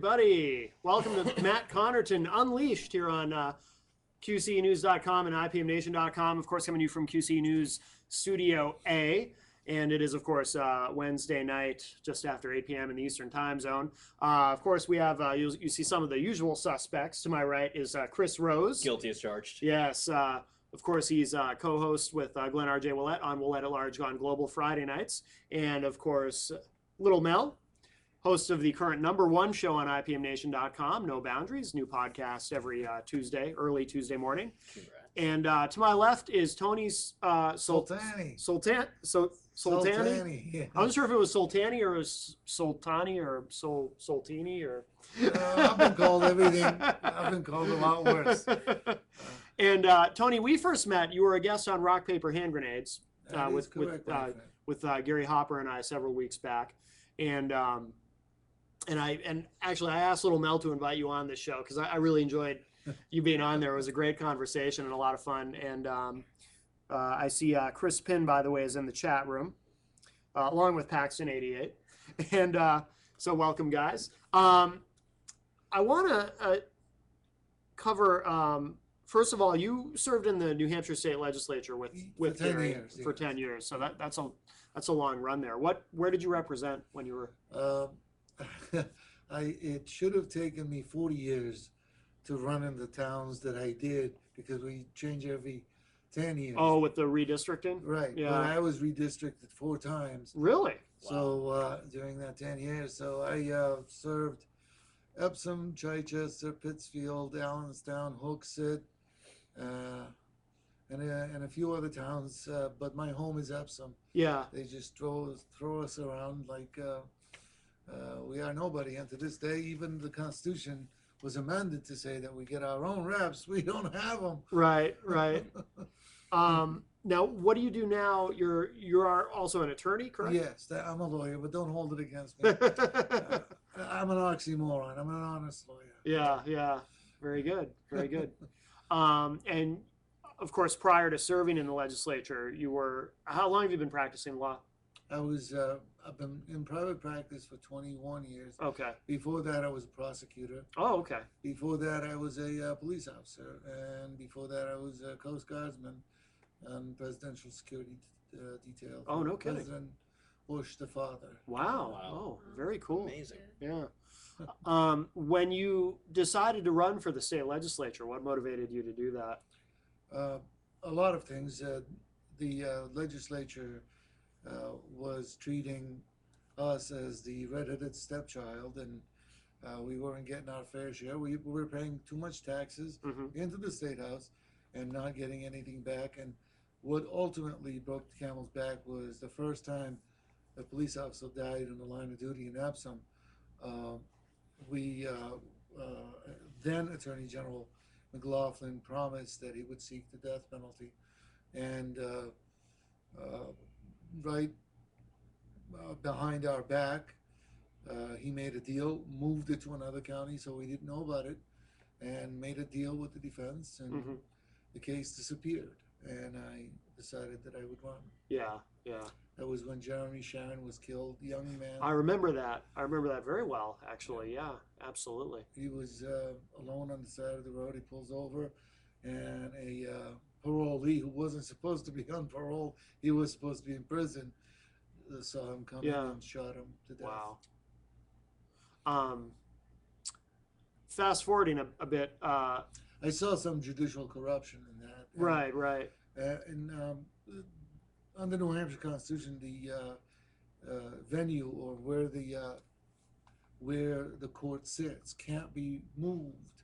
everybody. Welcome to Matt Connarton Unleashed here on QCNews.com and IPMNation.com. Of course, coming to you from QC News Studio A. And it is, of course, Wednesday night, just after 8 p.m. in the Eastern Time Zone. Of course, we have, you see some of the usual suspects. To my right is Chris Rose. Guilty as charged. Yes. Of course, he's co-host with Glenn R.J. Willett on Willett at Large Gone Global Friday nights. And, of course, Little Mel, host of the current #1 show on IPMNation.com, No Boundaries, new podcast every Tuesday, early Tuesday morning. Congrats. And to my left is Tony's Soltani. Soltani. Yeah. I wasn't sure if it was Soltani or Soltani or Soltini or. I've been called everything. I've been called a lot worse. And Tony, we first met. You were a guest on Rock Paper Hand Grenades with Gary Hopper and I several weeks back, and actually I asked Little Mel to invite you on this show because I really enjoyed you being on there. It was a great conversation and a lot of fun. And I see Chris Pinn, by the way, is in the chat room, along with Paxton88. And so welcome, guys. I want to cover, first of all, you served in the New Hampshire State Legislature with for 10 Gary years, for yes. 10 years. So that's a long run there. Where did you represent when you were? It should have taken me 40 years to run in the towns that I did because we change every 10 years. Oh, with the redistricting? Right. Yeah. But I was redistricted 4 times. Really? So during that 10 years, so I served Epsom, Chichester, Pittsfield, Allenstown, Hooksett, and a few other towns. But my home is Epsom. Yeah. They just throw us around like we are nobody. And to this day, even the Constitution was amended to say that we get our own reps. We don't have them. Right. Now, what do you do now? You are also an attorney, correct? Yes, I'm a lawyer, but don't hold it against me. I'm an oxymoron. I'm an honest lawyer. Yeah. Very good. And of course, prior to serving in the legislature, how long have you been practicing law? I've been in private practice for 21 years. Okay. Before that, I was a prosecutor. Oh, okay. Before that, I was a police officer. And before that, I was a Coast Guardsman on presidential security detail. Oh, no kidding. President Bush, the father. Wow. Wow. Oh, very cool. Amazing. Yeah. When you decided to run for the state legislature, what motivated you to do that? A lot of things. The legislature was treating us as the red-headed stepchild, and we weren't getting our fair share. We were paying too much taxes into the state house and not getting anything back. And what ultimately broke the camel's back was the first time a police officer died in the line of duty in Epsom. Then Attorney General McLaughlin promised that he would seek the death penalty, and right behind our back, he made a deal, moved it to another county so we didn't know about it, and made a deal with the defense, and the case disappeared. And I decided that I would run. Yeah. That was when Jeremy Sharon was killed, young man. I remember that. very well, actually. Yeah, absolutely. He was alone on the side of the road. He pulls over, and a parolee who wasn't supposed to be on parole, he was supposed to be in prison, saw him coming and shot him to death. Wow. Fast forwarding a bit. I saw some judicial corruption in that. Right. Under New Hampshire Constitution, the venue or where the court sits can't be moved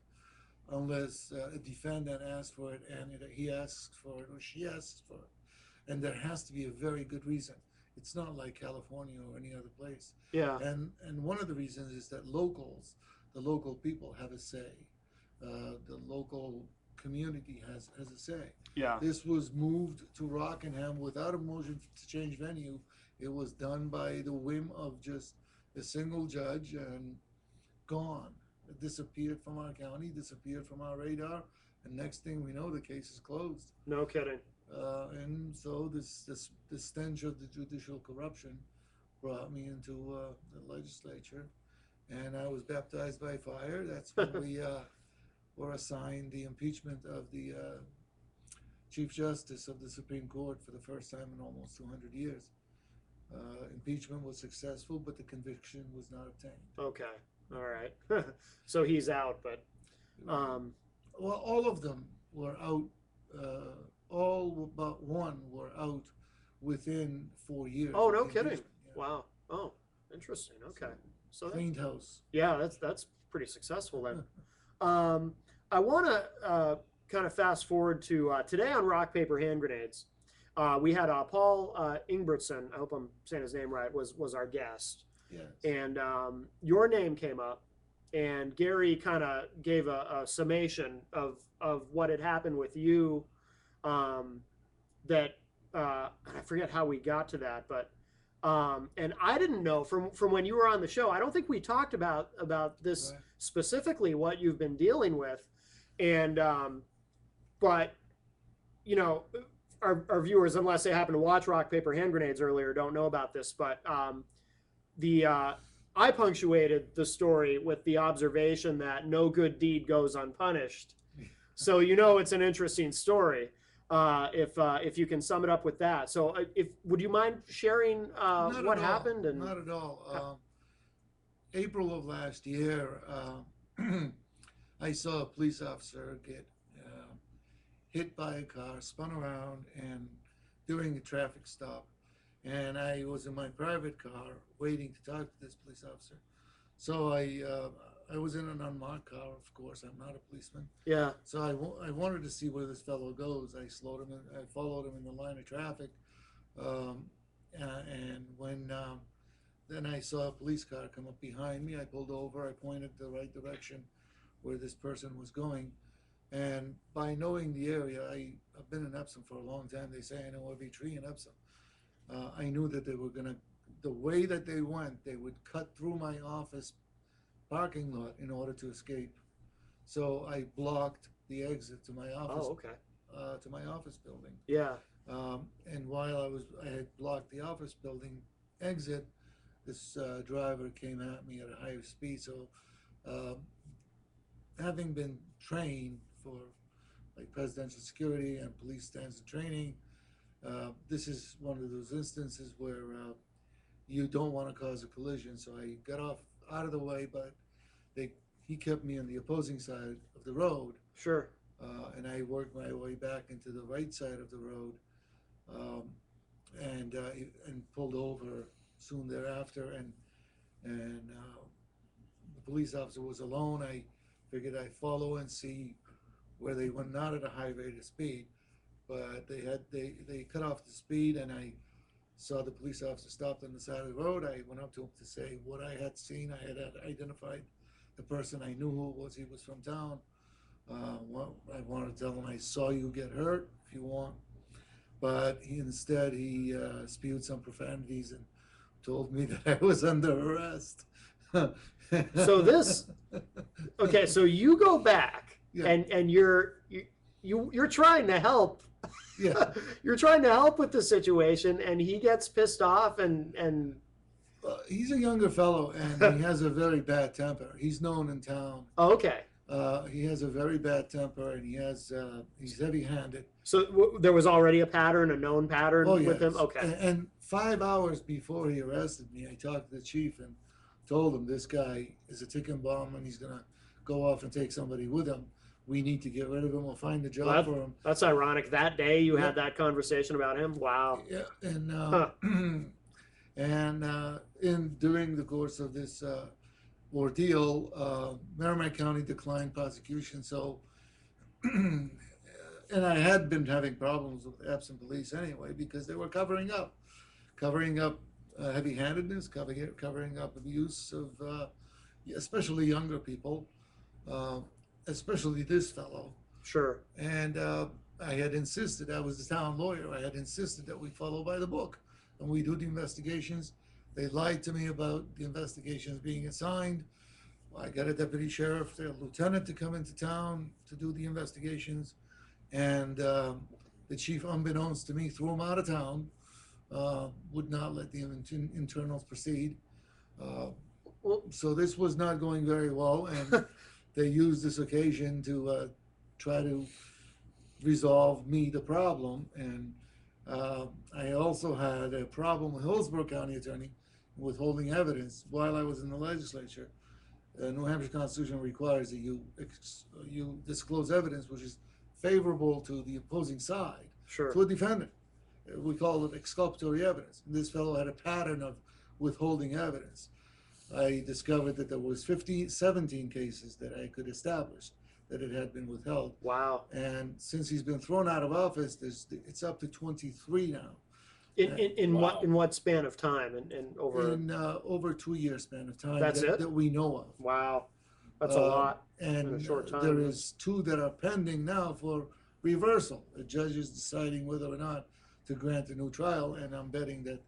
unless a defendant asks for it, and he asks for it or she asks for it, and there has to be a very good reason. It's not like California or any other place. Yeah. And one of the reasons is that the local people have a say. The local community has a say. Yeah. This was moved to Rockingham without a motion to change venue. It was done by the whim of just a single judge and gone. It disappeared from our county, disappeared from our radar, and next thing we know, the case is closed. No kidding. And so this stench of the judicial corruption brought me into the legislature, and I was baptized by fire. That's when we were assigned the impeachment of the Chief Justice of the Supreme Court for the first time in almost 200 years. Impeachment was successful, but the conviction was not obtained. Okay. All right. So he's out, but Well, all of them were out. All but one were out within 4 years. oh, of no the kidding. impeachment, yeah. Wow. Oh, interesting. Okay. So that, Cleaned house. yeah, that's pretty successful then. I want to kind of fast forward to today on Rock Paper Hand Grenades. We had Paul Ingbertson, I hope I'm saying his name right, was our guest, Yes. and your name came up, and Gary kind of gave a summation of what had happened with you. That I forget how we got to that, but and I didn't know from when you were on the show. I don't think we talked about this Right. specifically, what you've been dealing with, and but you know, our viewers, unless they happen to watch Rock Paper Hand Grenades earlier, don't know about this. But I punctuated the story with the observation that no good deed goes unpunished. So you know it's an interesting story. If you can sum it up with that. So if would you mind sharing Not what at all. happened? And Not at all. April of last year, I saw a police officer get hit by a car, spun around, and during a traffic stop. And I was in my private car waiting to talk to this police officer. So I was in an unmarked car, of course. I'm not a policeman. yeah, So I wanted to see where this fellow goes. I slowed him. I followed him in the line of traffic, and when then I saw a police car come up behind me. I pulled over. I pointed the right direction where this person was going, and by knowing the area, I've been in Epsom for a long time. They say I know every tree in Epsom. I knew that they were gonna, the way that they went, they would cut through my office parking lot in order to escape. So I blocked the exit to my office, oh, okay, to my office building. yeah, And while I had blocked the office building exit, this driver came at me at a higher speed. So, having been trained for like presidential security and police standards training, this is one of those instances where you don't want to cause a collision. So I got off out of the way, but he kept me on the opposing side of the road, sure, and I worked my way back into the right side of the road, and pulled over soon thereafter. And the police officer was alone. I figured I'd follow and see where they were not at a high rate of speed, but they cut off the speed, and I saw the police officer stopped on the side of the road. I went up to him to say what I had seen. I had identified the person. I knew who it was. He was from town. I wanted to tell him I saw you get hurt if you want, but instead he spewed some profanities and told me that I was under arrest. So this, okay, so you go back, Yeah. and you're trying to help. Yeah. You're trying to help with the situation, and he gets pissed off, and He's a younger fellow, and he has a very bad temper. He's known in town. oh, okay. He has a very bad temper, and he's heavy-handed. So there was already a pattern, a known pattern with him. yes. Okay. And 5 hours before he arrested me, I talked to the chief and told him this guy is a ticking bomb, and he's gonna go off and take somebody with him. We need to get rid of him. We'll find a job for him. That's ironic. That day you Yeah. had that conversation about him. Wow. Yeah, and and during the course of this ordeal, Merrimack County declined prosecution. So, and I had been having problems with Epsom police anyway because they were covering up heavy-handedness, covering up abuse of especially younger people, especially this fellow. Sure. And I had insisted, I was the town lawyer, I had insisted that we follow by the book and we do the investigations. They lied to me about the investigations being assigned. I got a deputy sheriff, a lieutenant to come into town to do the investigations. And the chief, unbeknownst to me, threw him out of town, would not let the internals proceed. So this was not going very well, and they used this occasion to try to resolve me the problem. And I also had a problem with Hillsborough County attorney withholding evidence while I was in the legislature. New Hampshire Constitution requires that you disclose evidence which is favorable to the opposing side, Sure. to a defendant. We call it exculpatory evidence. This fellow had a pattern of withholding evidence. I discovered that there was 17 cases that I could establish that it had been withheld. Wow. And since he's been thrown out of office, it's up to 23 now. In Wow. what span of time? And over. In over a 2-year span of time That's it? that we know of. Wow. That's a lot. And in a short time. there is 2 that are pending now for reversal. The judge is deciding whether or not to grant a new trial, and I'm betting that,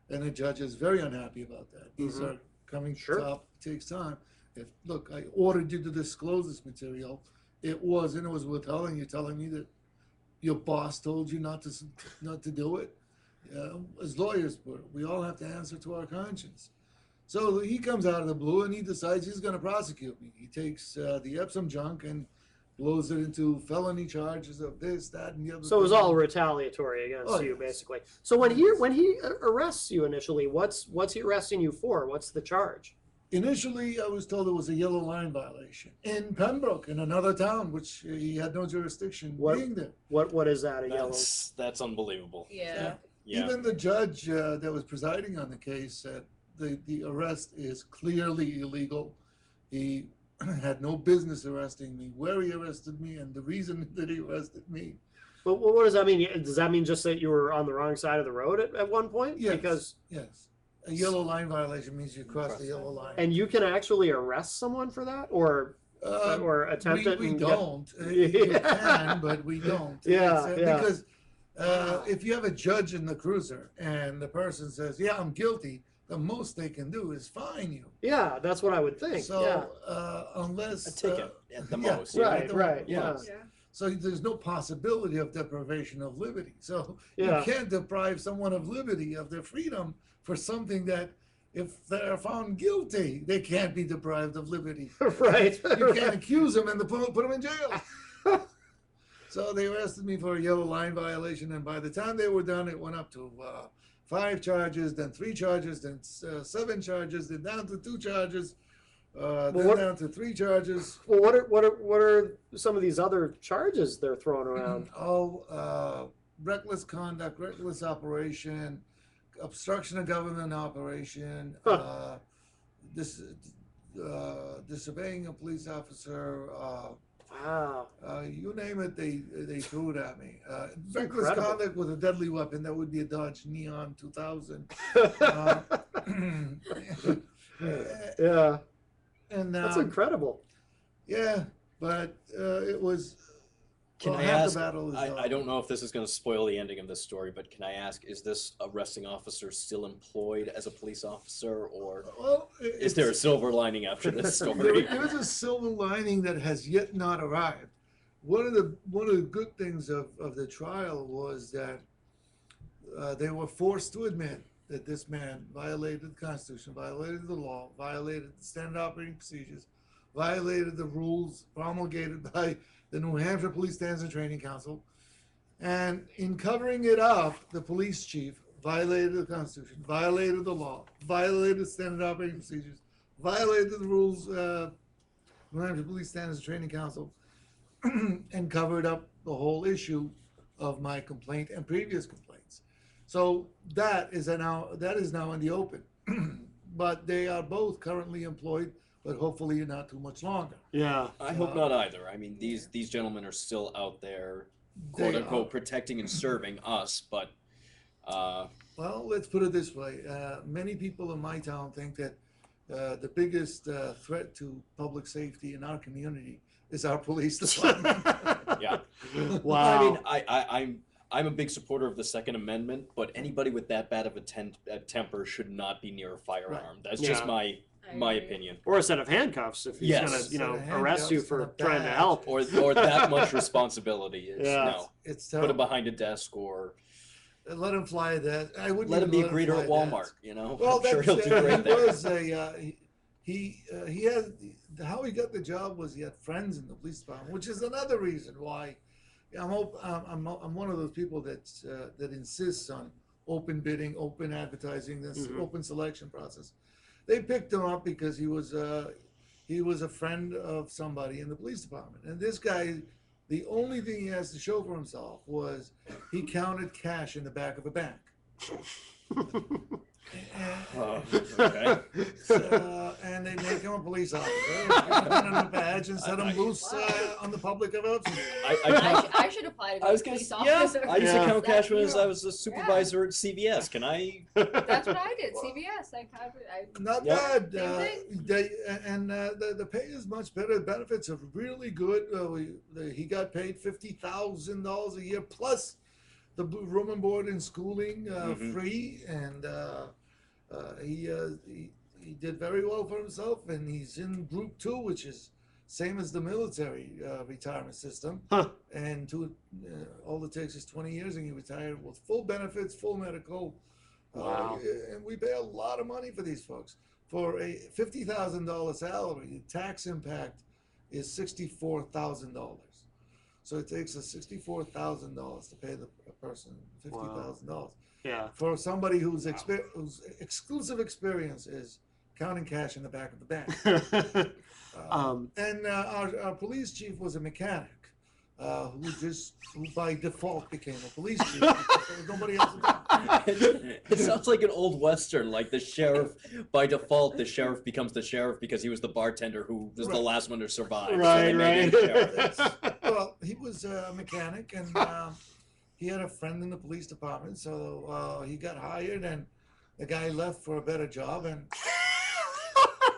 and the judge is very unhappy about that. These Mhm. are coming Sure. top, takes time. Look, I ordered you to disclose this material. It was withheld, and you're telling me that your boss told you not to do it. As lawyers, we all have to answer to our conscience. So he comes out of the blue and he decides he's going to prosecute me. He takes the Epsom junk and blows it into felony charges of this, that, and the other. So it was thing. all retaliatory against Oh, you, yes. basically. So when he arrests you initially, what's he arresting you for? What's the charge? Initially, I was told it was a yellow line violation in Pembroke, in another town, which he had no jurisdiction being there. What is that? A yellow? That's unbelievable. Yeah. Yeah. Even the judge that was presiding on the case said the arrest is clearly illegal. He had no business arresting me, where he arrested me, and the reason that he arrested me. But what does that mean? Does that mean just that you were on the wrong side of the road at one point? Yes. Because Yes. A yellow line violation means you cross the yellow line. and you can actually arrest someone for that, or attempt it. We and don't. Yeah. You can, but we don't. Yeah, yeah. Because if you have a judge in the cruiser and the person says, "Yeah, I'm guilty," the most they can do is fine you. Yeah, that's what I would think. So yeah. unless A ticket at the yeah, most. Right, at the right, most. yeah. So there's no possibility of deprivation of liberty. So Yeah. you can't deprive someone of liberty, of their freedom, for something that, if they're found guilty, they can't be deprived of liberty. Right. You can't accuse them and put them in jail. So they arrested me for a yellow line violation, and by the time they were done, it went up to 5 charges, then 3 charges, then 7 charges, then down to 2 charges, then down to 3 charges. Well, what are some of these other charges they're throwing around? Reckless conduct, reckless operation, obstruction of government operation, disobeying a police officer. Wow. You name it, they threw it at me. Reckless incredible. conduct with a deadly weapon, that would be a Dodge Neon 2000. Yeah, And that's incredible. yeah, but it was. Can well, I half ask? the battle is I don't know if this is going to spoil the ending of this story, but can I ask: is this arresting officer still employed as a police officer, or Well, is there a silver lining after this story? There's a silver lining that has yet not arrived. One of the good things of the trial was that they were forced to admit that this man violated the Constitution, violated the law, violated the standard operating procedures, violated the rules promulgated by the New Hampshire Police Standards and Training Council, and in covering it up, the police chief violated the Constitution, violated the law, violated the standard operating procedures, violated the rules, New Hampshire Police Standards and Training Council, and covered up the whole issue of my complaint and previous complaints. So that is now in the open. But they are both currently employed, but hopefully not too much longer. Yeah. I hope not either. I mean, these gentlemen are still out there, quote They unquote, are. protecting and serving us. But Well, let's put it this way. Many people in my town think that the biggest threat to public safety in our community is our police department. yeah, Wow. I mean, I'm a big supporter of the Second Amendment, but anybody with that bad of a temper should not be near a firearm. Right. That's Yeah. just my I agree. opinion. Or a set of handcuffs if he's Yes. gonna, Set of arrest you handcuffs for and a trying to badge. help. Or that much responsibility is Yeah. no. It's Put him terrible. behind a desk or Let him fly that. I wouldn't let him even be a greeter fly at that. Walmart. You know, Well, I'm sure he'll do great he there. was he had, how he got the job was he had friends in the police department, which is another reason why I'm one of those people that insists on open bidding, open advertising, this open selection process. They picked him up because he was a friend of somebody in the police department, and this guy, the only thing he has to show for himself was he counted cash in the back of a bank. Okay. And they make him a police officer, put him in a badge, and set him loose on the public of Epsom. I should apply to be a police officer. I used to count cash when That's- I was a supervisor at CVS. Can I? That's what I did. CVS. Not Yep. bad. Same The pay is much better. The benefits are really good. He got paid $50,000 a year plus the room and board and schooling free, and he did very well for himself. And he's in Group 2, which is same as the military retirement system. And all it takes is 20 years, and he retired with full benefits, full medical. Wow. And we pay a lot of money for these folks. For a $50,000 salary, the tax impact is $64,000. So it takes us $64,000 to pay the person $50,000. Yeah. For somebody whose exclusive experience is counting cash in the back of the bank. And our police chief was a mechanic who by default became a police chief because there was nobody else to do. It sounds like an old western, like the sheriff. By default, the sheriff becomes the sheriff because he was the bartender who was the last one to survive. Right, so they made him sheriff. Well, he was a mechanic, and he had a friend in the police department, so he got hired, and the guy left for a better job, and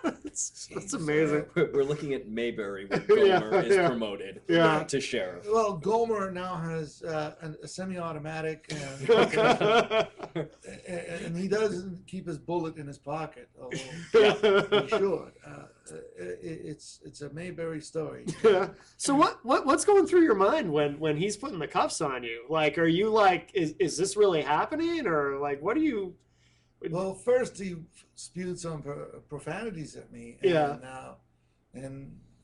that's amazing. We're looking at Mayberry when Gomer is promoted to sheriff. Well, Gomer now has a semi-automatic, and he doesn't keep his bullet in his pocket. Although he should. It's a Mayberry story. Yeah. So what's going through your mind when he's putting the cuffs on you? Like, are you like, is this really happening, or like, what do you? Well, first he spewed some profanities at me. And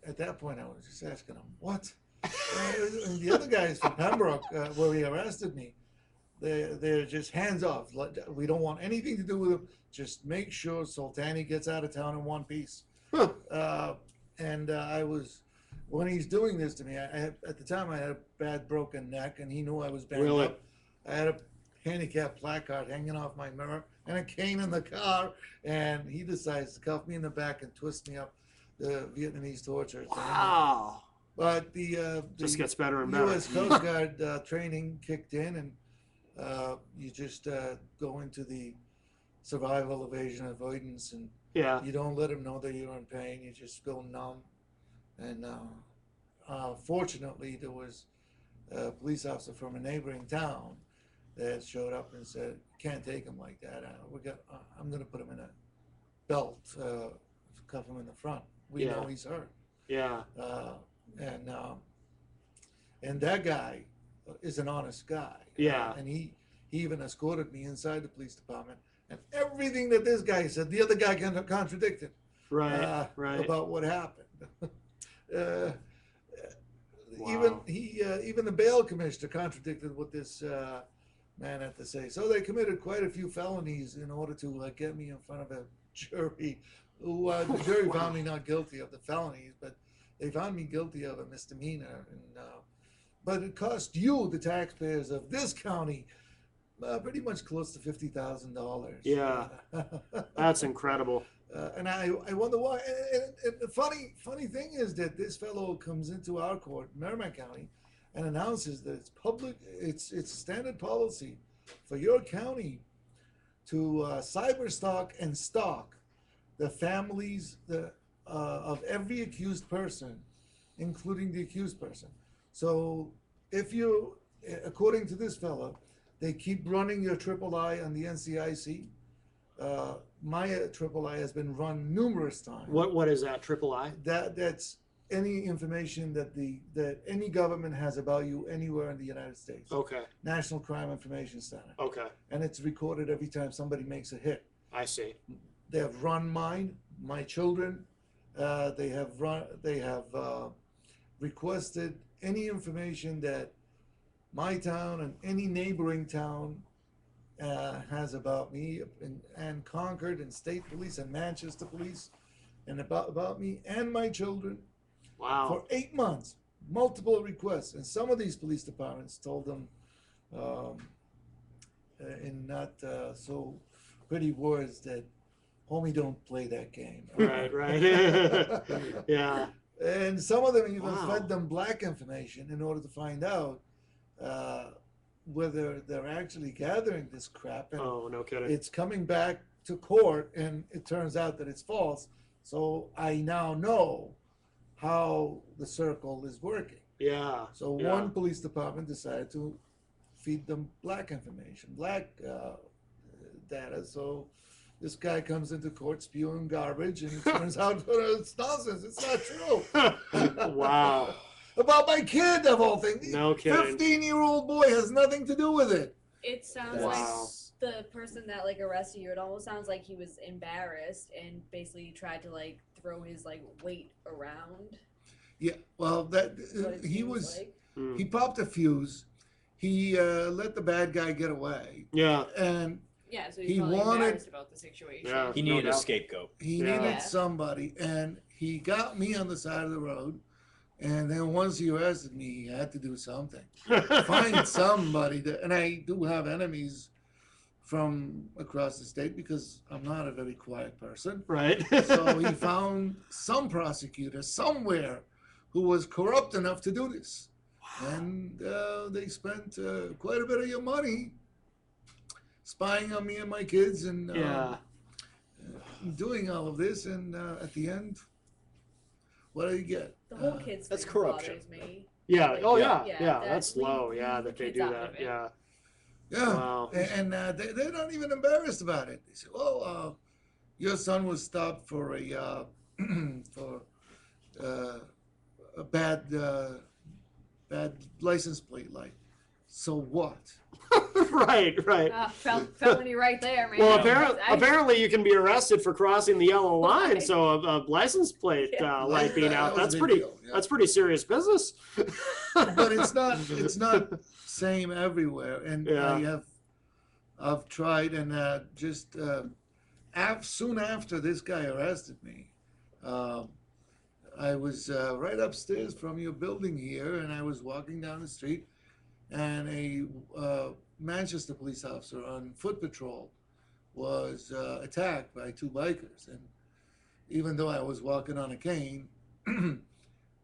at that point, I was just asking him, what? And the other guys from Pembroke, where he arrested me, they're just hands off. We don't want anything to do with him. Just make sure Soltani gets out of town in one piece. And I was, when he's doing this to me, at the time I had a bad broken neck, and he knew I was banged up. I had a handicap placard hanging off my mirror and a cane in the car, and he decides to cuff me in the back and twist me up the Vietnamese torture thing. Wow. But the Just gets better and better. U.S. Coast Guard training kicked in, and you just go into the survival, evasion, avoidance, and you don't let them know that you're in pain. You just go numb. And fortunately, there was a police officer from a neighboring town that showed up and said, "Can't take him like that. I'm going to put him in a belt, cuff him in the front. We know he's hurt." Yeah. And that guy is an honest guy. Yeah. And he even escorted me inside the police department. And everything that this guy said, the other guy contradicted. Right. About what happened. Wow. Even the bail commissioner contradicted what this man had to say. So they committed quite a few felonies in order to get me in front of a jury. Who the jury found me not guilty of the felonies, but they found me guilty of a misdemeanor. And but it cost you, the taxpayers of this county, pretty much close to $50,000. Yeah. That's incredible. And I wonder why. And the funny thing is that this fellow comes into our court, Merrimack County, and announces that it's standard policy for your county to cyberstalk and stalk the families of every accused person, including the accused person. So if you, according to this fellow, they keep running your III on the NCIC. My III has been run numerous times. What is that? III? That's any information that any government has about you anywhere in the United States. Okay. National Crime Information Center. Okay. And it's recorded every time somebody makes a hit. I see. They have run mine, my children. They have requested any information that my town and any neighboring town has about me, and Concord and State Police and Manchester Police, and about me and my children. Wow. For 8 months, multiple requests, and some of these police departments told them, in not so pretty words, that homie, don't play that game. Right, right. Yeah. And some of them even Wow. fed them black information in order to find out whether they're actually gathering this crap. And Oh, no kidding. it's coming back to court, and it turns out that it's false. So I now know how the circle is working. Yeah. So Yeah. one police department decided to feed them black information, black data. So this guy comes into court spewing garbage, and it turns out it's nonsense. It's not true. Wow. About my kid, of all things. No kidding. 15-year-old boy has nothing to do with it. It sounds Wow. like the person that like arrested you. It almost sounds like he was embarrassed and basically tried to like throw his like weight around. Yeah, well, that is what it he seems was. like. He popped a fuse. He let the bad guy get away, Yeah. and Yeah, so He he's probably wanted- embarrassed about the situation. Yeah. He No needed a doubt. scapegoat. he Yeah. needed Yeah. somebody, and he got me on the side of the road. And then once he arrested me, he had to do something. Find somebody that, and I do have enemies from across the state because I'm not a very quiet person. Right. So he found some prosecutor somewhere who was corrupt enough to do this. And they spent quite a bit of your money spying on me and my kids, and Yeah. doing all of this. And at the end, what do you get? The whole kids That's thing corruption. bothers me. Yeah. Like, Oh, yeah. yeah, Yeah. that- That's leave- low. Yeah. leave That the they kids do out that. of it. Yeah. Yeah, Wow. and they're not even embarrassed about it. They say, "Oh, your son was stopped for a for a bad license plate light. So what?" Right. Right. Felony right there, man. Well, Yeah. apparently you can be arrested for crossing the yellow line. Right. So a license plate Yeah. light being That out, was a that's big pretty. deal, yeah. That's pretty serious business. But it's not same everywhere. And Yeah. I've tried, and just soon after this guy arrested me, I was right upstairs from your building here, and I was walking down the street, and a Manchester police officer on foot patrol was attacked by two bikers. And even though I was walking on a cane,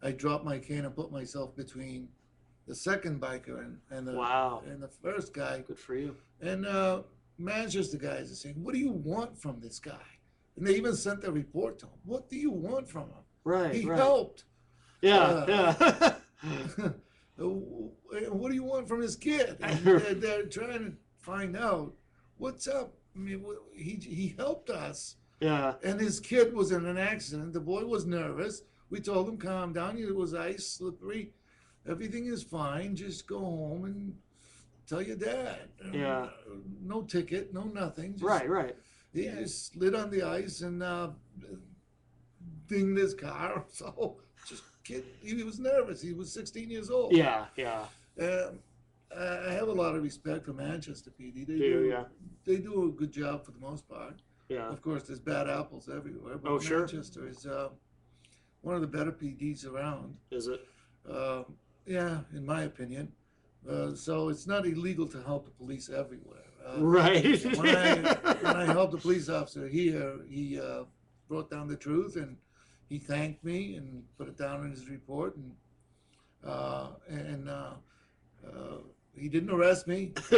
I dropped my cane and put myself between the second biker and the Wow. and the first guy. Good for you. And Manchester guys are saying, "What do you want from this guy?" And they even sent a report to him. "What do you want from him? Right. He right. helped." Yeah. Yeah. What do you want from this kid? And they're trying to find out what's up. I mean, he helped us, Yeah. and his kid was in an accident. The boy was nervous. We told him, "Calm down. It was ice, slippery. Everything is fine. Just go home and tell your dad." Yeah. No ticket, no nothing. Just, Right. Right. He just slid on the ice and dinged his car. So just kid, he was nervous. He was 16 years old. Yeah. Yeah. I have a lot of respect for Manchester PD. Yeah. They do a good job for the most part. Yeah. Of course, there's bad apples everywhere, but Oh, sure. Manchester is one of the better PDs around. Is it? Yeah, in my opinion. So it's not illegal to help the police everywhere. Right. When I helped the police officer here, he brought down the truth, and he thanked me and put it down in his report, and he didn't arrest me. He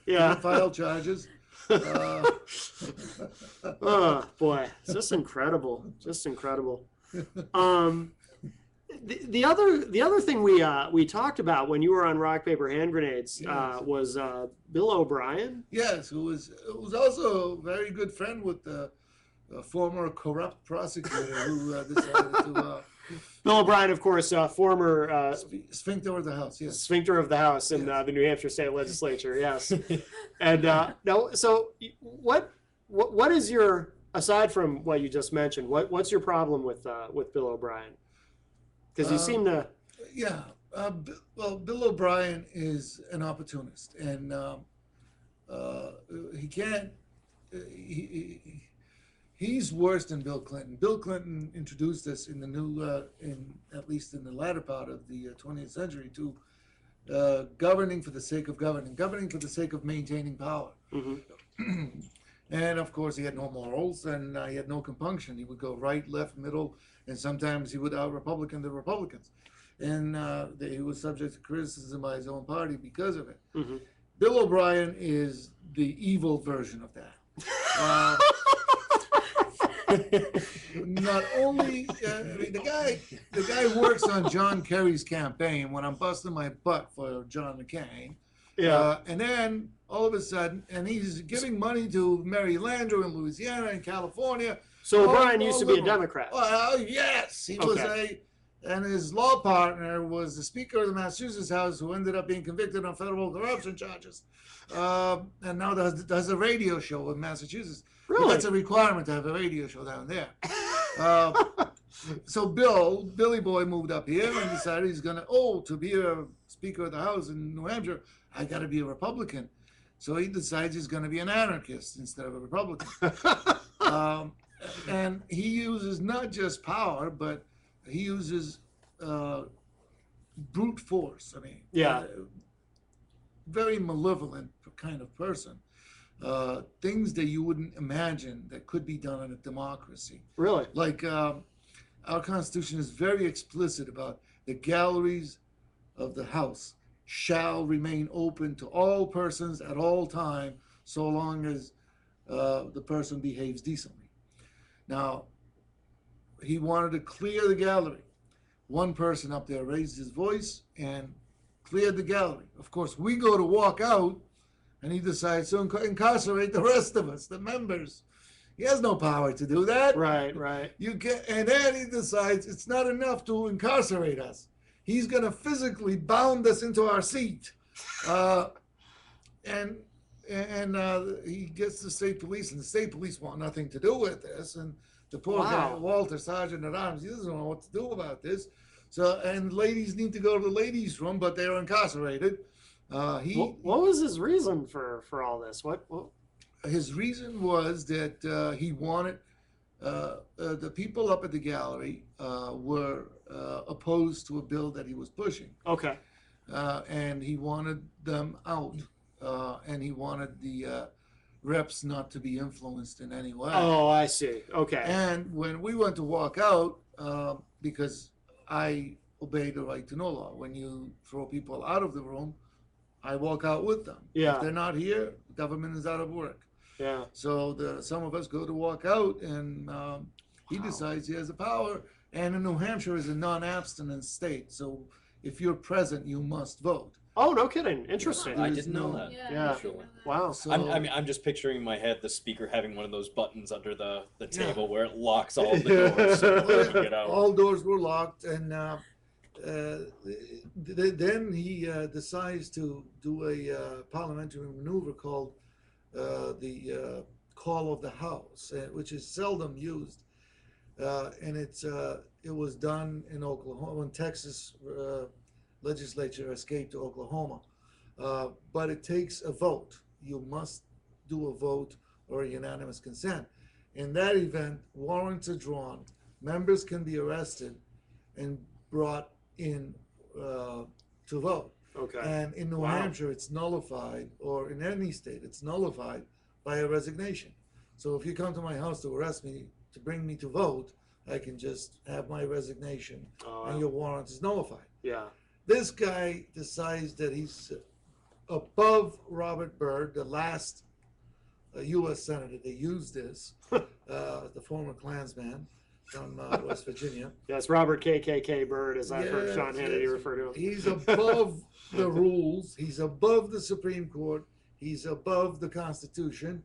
Yeah. didn't file charges. Oh boy, it's just incredible. Just incredible. The other thing we talked about when you were on Rock Paper Hand Grenades Yes. was Bill O'Brien. Yes, who was also a very good friend with the former corrupt prosecutor who decided to Bill O'Brien, of course, former sphincter of the House. Yes. sphincter of the House in Yes. the New Hampshire State Legislature. Yes. And no, so what is your aside from what you just mentioned, what's your problem with Bill O'Brien? Because you seem to. Yeah. Well, Bill O'Brien is an opportunist, and he can't. He's worse than Bill Clinton. Bill Clinton introduced us in the new, at least in the latter part of the 20th century, to governing for the sake of governing for the sake of maintaining power. Mm-hmm. And of course, he had no morals, and he had no compunction. He would go right, left, middle, and sometimes he would out-Republican the Republicans. And he was subject to criticism by his own party because of it. Mm-hmm. Bill O'Brien is the evil version of that. Not only, I mean, the guy works on John Kerry's campaign when I'm busting my butt for John McCain. Yeah. And then all of a sudden, and he's giving money to Mary Landrieu in Louisiana and California. So O'Brien used to be a Democrat. Well, yes, he was and his law partner was the Speaker of the Massachusetts House, who ended up being convicted on federal corruption charges, and now does a radio show in Massachusetts. Really? But that's a requirement to have a radio show down there. So Billy Boy moved up here and decided he's going to be a Speaker of the House in New Hampshire, I got to be a Republican. So he decides he's going to be an anarchist instead of a Republican. And he uses not just power, but he uses brute force. I mean, very malevolent kind of person. Things that you wouldn't imagine that could be done in a democracy. Really? Like our Constitution is very explicit about the galleries of the House shall remain open to all persons at all time, so long as the person behaves decently. Now, he wanted to clear the gallery. One person up there raised his voice and cleared the gallery. Of course, we go to walk out, and he decides to incarcerate the rest of us, the members. He has no power to do that. Right. And then he decides it's not enough to incarcerate us. He's going to physically bound us into our seat. And he gets the state police, and the state police want nothing to do with this. And the poor guy, Walter, Sergeant at Arms, he doesn't know what to do about this. So, and ladies need to go to the ladies' room, but they're incarcerated. What was his reason for all this? What? His reason was that he wanted the people up at the gallery were opposed to a bill that he was pushing. Okay. And he wanted them out, and he wanted the reps not to be influenced in any way. Oh, I see. Okay. And when we went to walk out, because I obey the right to know law, when you throw people out of the room, I walk out with them. Yeah. If they're not here, the government is out of work. Yeah. So some of us go to walk out, and he decides he has the power. And New Hampshire is a non-abstinent state, so if you're present, you must vote. Oh, no kidding. Interesting. I didn't know that. Yeah. Wow. So, I'm just picturing in my head the speaker having one of those buttons under the table where it locks all the doors so nobody can get out. all doors were locked, and then he decides to do a parliamentary maneuver called the Call of the House, which is seldom used. And it was done in Oklahoma when Texas legislature escaped to Oklahoma. But it takes a vote. You must do a vote or a unanimous consent. In that event, warrants are drawn. Members can be arrested and brought in to vote. Okay. And in New Hampshire, it's nullified, or in any state, it's nullified by a resignation. So if you come to my house to arrest me, to bring me to vote, I can just have my resignation and your warrant is nullified. Yeah. This guy decides that he's above Robert Byrd, the last U.S. Senator that used this, the former Klansman from West Virginia. Yes, Robert KKK Byrd, as I've heard Sean Hannity refer to him. He's above the rules. He's above the Supreme Court. He's above the Constitution.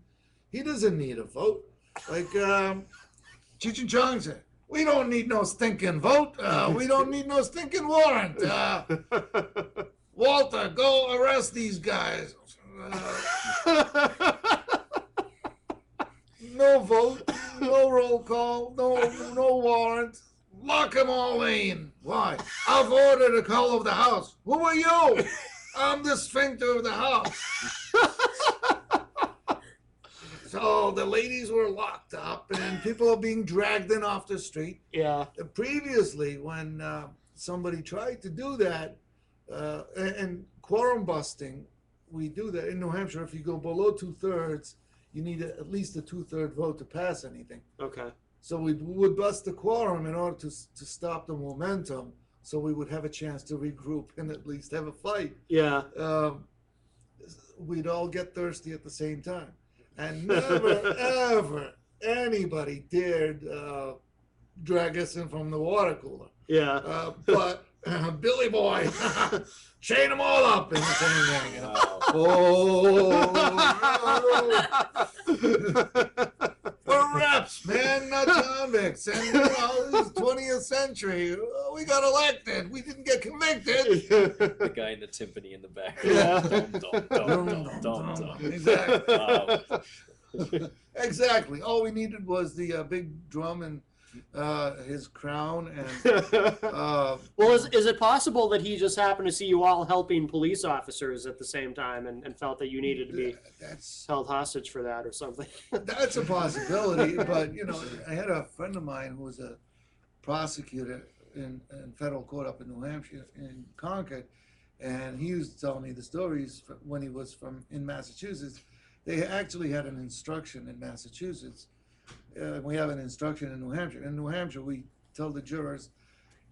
He doesn't need a vote. Like Cheech and Chong said, we don't need no stinking vote. We don't need no stinking warrant. Walter, go arrest these guys. No vote, No roll call, no warrant. Lock them all in. Why? I've ordered a call of the house. Who are you? I'm the sphincter of the house. So the ladies were locked up and people are being dragged in off the street. Yeah. Previously, when somebody tried to do that, and quorum busting, we do that in New Hampshire. If you go below 2/3, you need at least a 2/3 vote to pass anything. Okay. So we would bust the quorum in order to stop the momentum, so we would have a chance to regroup and at least have a fight. Yeah. We'd all get thirsty at the same time. And never, ever anybody dared drag us in from the water cooler. Yeah. But Billy Boy, chain them all up in the same thing. For reps, man, not convicts. And, this is 20th century. We got elected. We didn't get convicted. The guy in the timpani in the back. Yeah. Dum. Exactly. Wow. Exactly. All we needed was the big drum and his crown. And Well, is it possible that he just happened to see you all helping police officers at the same time and felt that you needed to be held hostage for that or something? That's a possibility. But, I had a friend of mine who was a prosecutor in federal court up in New Hampshire, in Concord, and he used to tell me the stories when he was in Massachusetts. They actually had an instruction in Massachusetts. We have an instruction in New Hampshire. In New Hampshire, we tell the jurors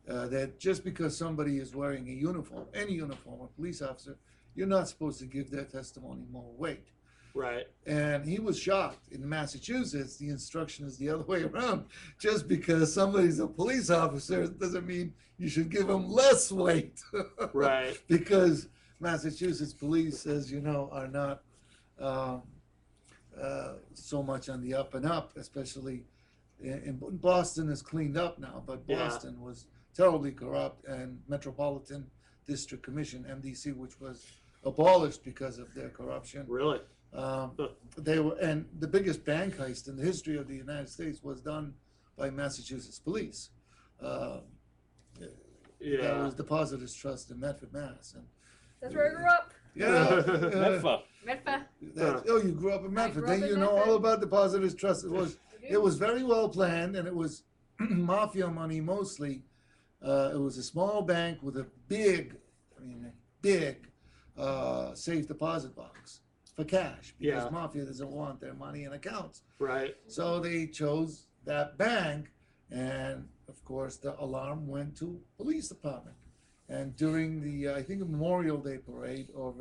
that just because somebody is wearing a uniform, any uniform, a police officer, you're not supposed to give their testimony more weight. Right. And he was shocked. In Massachusetts, the instruction is the other way around. Just because somebody's a police officer doesn't mean you should give them less weight. Right. Because Massachusetts police, as you know, are not so much on the up and up, especially in Boston is cleaned up now, but Boston was terribly corrupt, and Metropolitan District Commission, MDC, which was abolished because of their corruption. Really? They were, and the biggest bank heist in the history of the United States was done by Massachusetts police. That was Depositors Trust in Medford, Mass. And That's where I grew up. yeah, Medford. oh, you grew up in Medford. grew up Then in you know Medford. all about Depositors Trust. It was very well planned, and it was mafia money mostly. It was a small bank with a big safe deposit box for cash, because mafia doesn't want their money in accounts. Right. So they chose that bank, and of course the alarm went to police department. And during the I think Memorial Day parade or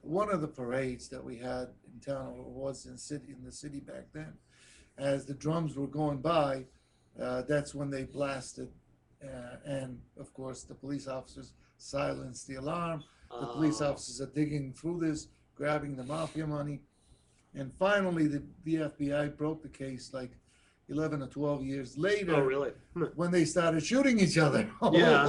one of the parades that we had in town, or was in the city back then, as the drums were going by, that's when they blasted, and of course the police officers silenced the alarm. The police officers are digging through this, grabbing the mafia money, and finally the FBI broke the case like 11 or 12 years later. Oh, really? When they started shooting each other. Yeah.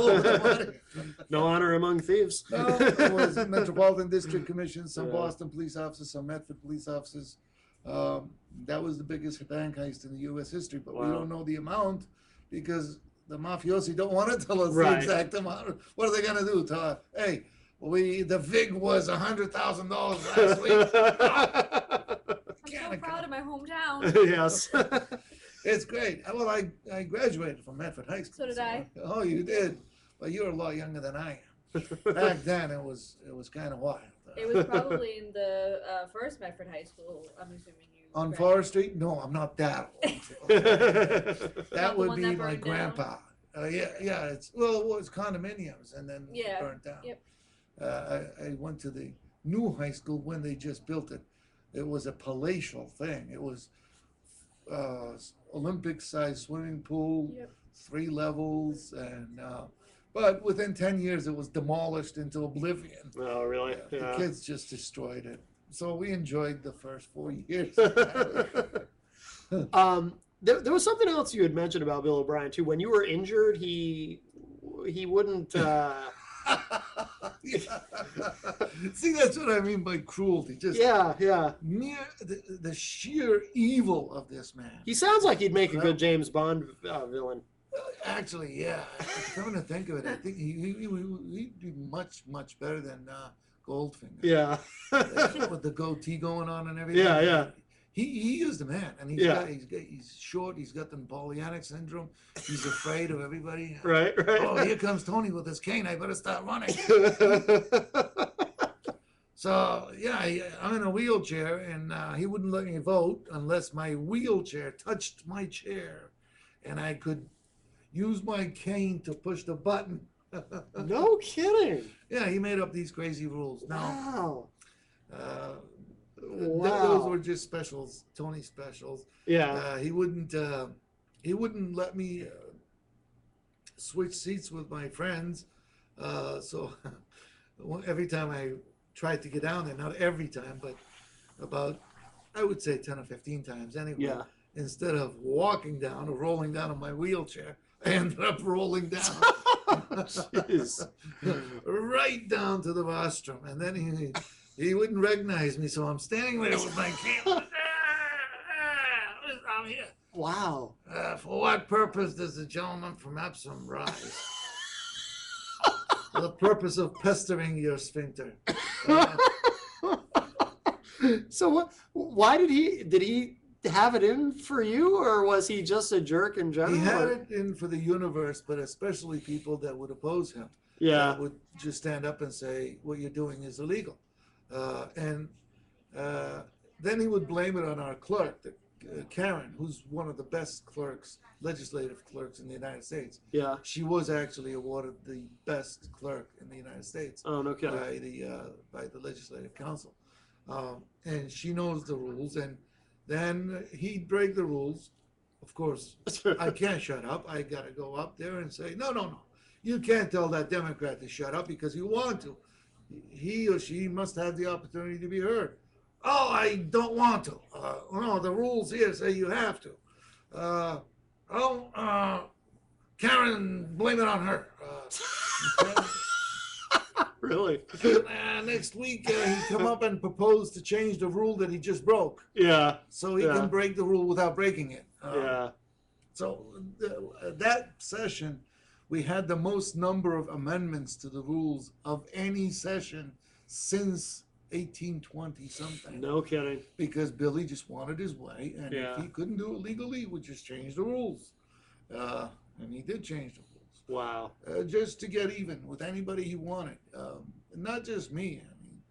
No honor among thieves. No, it was Metropolitan District Commission, some Yeah. Boston police officers, some Medford police officers. That was the biggest bank heist in the U.S. history, but we Wow. don't know the amount because the mafiosi don't want to tell us the Right. exact amount. What are they going to do? Tell us, hey, the VIG was $100,000 last week. I'm so proud of my hometown. Yes. It's great. Well, I graduated from Medford High School. So did I. Oh, you did? Well, you're a lot younger than I am. Back then, it was kind of wild. It was probably in the first Medford High School. I'm assuming you. On graduated. Forest Street? No, I'm not that old. Not That the would one be that my burned grandpa. Yeah. It was condominiums, and then Yeah, burnt down. yep. I went to the new high school when they just built it. It was a palatial thing. It was Olympic-sized swimming pool, Yep. 3 levels, and but within 10 years it was demolished into oblivion. Oh, really? The Yeah. kids just destroyed it. So we enjoyed the first 4 years. There was something else you had mentioned about Bill O'Brien too. When you were injured, he wouldn't. Yeah, See, that's what I mean by cruelty. Just Yeah. mere the sheer evil of this man. He sounds like he'd make a good James Bond villain. Actually, yeah. Coming to think of it, I think he'd be much better than Goldfinger. Yeah. With the goatee going on and everything. Yeah. He is the man, and he's short. He's got the Napoleonic syndrome. He's afraid of everybody. Right. Oh, here comes Tony with his cane. I better start running. So yeah, I'm in a wheelchair, and he wouldn't let me vote unless my wheelchair touched my chair, and I could use my cane to push the button. No kidding. Yeah, he made up these crazy rules. Now, Wow. those were just specials, Tony specials. Yeah. He wouldn't let me switch seats with my friends. So every time I tried to get down there, not every time, but about, I would say 10 or 15 times anyway. Yeah. Instead of walking down or rolling down in my wheelchair, I ended up rolling down. Jeez. Right down to the rostrum. And then he wouldn't recognize me, so I'm standing there with my camera. I'm here. Wow. For what purpose does the gentleman from Epsom rise? For the purpose of pestering your sphincter. So what? Why did he have it in for you, or was he just a jerk in general? He had it in for the universe, but especially people that would oppose him. Yeah. That would just stand up and say, what you're doing is illegal. And then he would blame it on our clerk, Karen, who's one of the best clerks, legislative clerks in the United States. Yeah. She was actually awarded the best clerk in the United States Oh, no kidding. by the Legislative Council. And she knows the rules, and then he'd break the rules. Of course, I can't shut up. I got to go up there and say, no. You can't tell that Democrat to shut up because you want to. He or she must have the opportunity to be heard. Oh, I don't want to. No, the rules here say you have to. Karen, blame it on her. Really? Next week, he'd come up and propose to change the rule that he just broke. Yeah. So he can break the rule without breaking it. Yeah. So that session, we had the most number of amendments to the rules of any session since 1820 something. No kidding. Because Billy just wanted his way, and Yeah. if he couldn't do it legally, he would just change the rules. And he did change the rules. Wow. Just to get even with anybody he wanted. Not just me. I mean,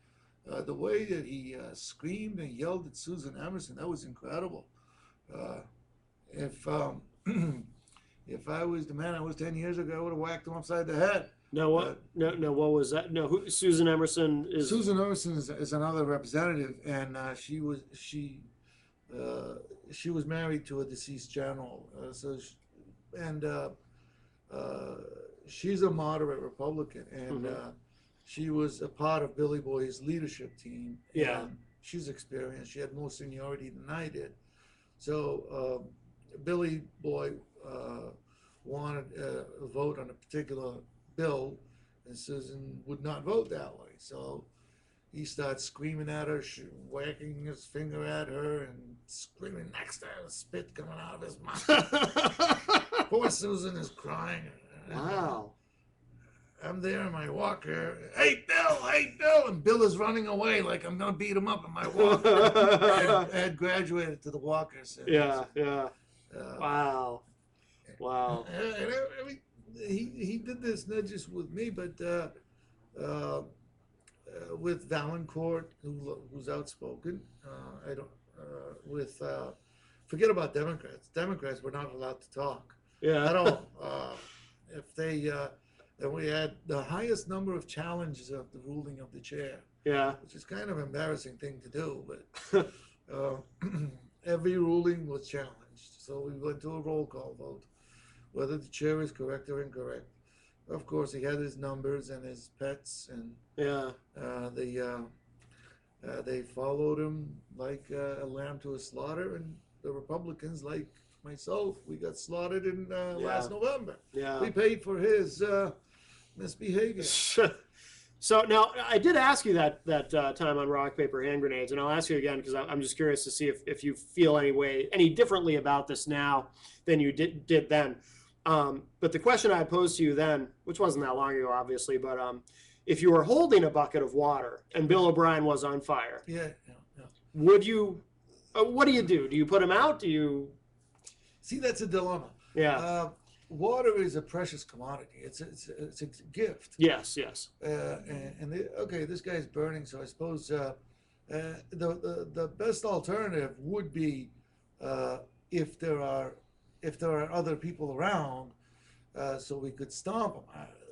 the way that he screamed and yelled at Susan Emerson, that was incredible. If I was the man I was 10 years ago, I would have whacked him upside the head. No, what? No. What was that? No, Susan Emerson is. Susan Emerson is another representative, and she was married to a deceased general. She's a moderate Republican, and she was a part of Billy Boy's leadership team. Yeah. And she's experienced. She had more seniority than I did. So Billy Boy wanted a vote on a particular bill, and Susan would not vote that way. So he starts screaming at her, whacking his finger at her, and screaming next to her, spit coming out of his mouth. Poor Susan is crying. Wow. I'm there in my walker. Hey, Bill! And Bill is running away like I'm going to beat him up in my walker. I had graduated to the walker. So Yeah. Wow. I mean, he did this not just with me, but with Valancourt, who's outspoken. Forget about Democrats. Democrats were not allowed to talk at all. And we had the highest number of challenges of the ruling of the chair. Yeah. Which is kind of an embarrassing thing to do, but every ruling was challenged. So we went to a roll call vote, whether the chair is correct or incorrect. Of course, he had his numbers and his pets, and they followed him like a lamb to a slaughter, and the Republicans, like myself, we got slaughtered in last November. Yeah. We paid for his misbehavior. So now I did ask you that time on rock paper hand grenades, and I'll ask you again because I'm just curious to see if you feel any differently about this now than you did then. But the question I posed to you then, which wasn't that long ago, obviously, but if you were holding a bucket of water and Bill O'Brien was on fire, Yeah. would you? What do you do? Do you put him out? Do you? See, that's a dilemma. Yeah. Water is a precious commodity. It's a gift. Yes. Okay, this guy's burning, so I suppose the best alternative would be if there are other people around, so we could stomp them.